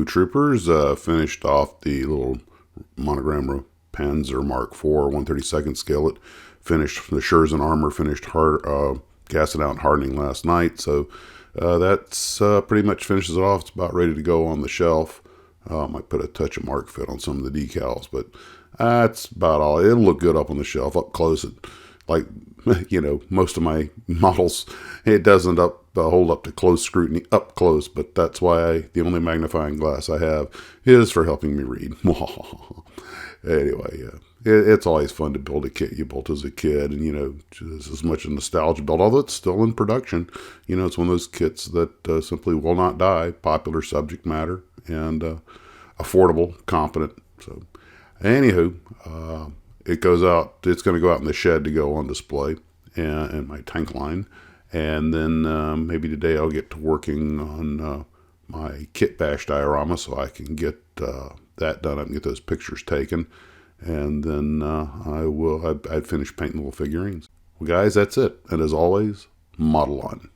Troopers. Finished off the little Monogram Panzer Mark IV 132nd skillet. Finished the Shurs and Armor, finished gassing out and hardening last night. So that's pretty much finishes it off. It's about ready to go on the shelf. Might put a touch of mark fit on some of the decals, but that's about all. It'll look good up on the shelf. Up close, like, most of my models, it doesn't hold up to close scrutiny up close, but that's why the only magnifying glass I have is for helping me read. Anyway, it's always fun to build a kit you built as a kid, and, just as much a nostalgia build, although it's still in production. It's one of those kits that simply will not die, popular subject matter, and affordable, competent. So, anywho, it goes out. It's going to go out in the shed to go on display in my tank line, and then maybe today I'll get to working on my kit bash diorama so I can get that done. I can get those pictures taken, and then I'd finish painting little figurines. Well, guys, that's it. And as always, model on.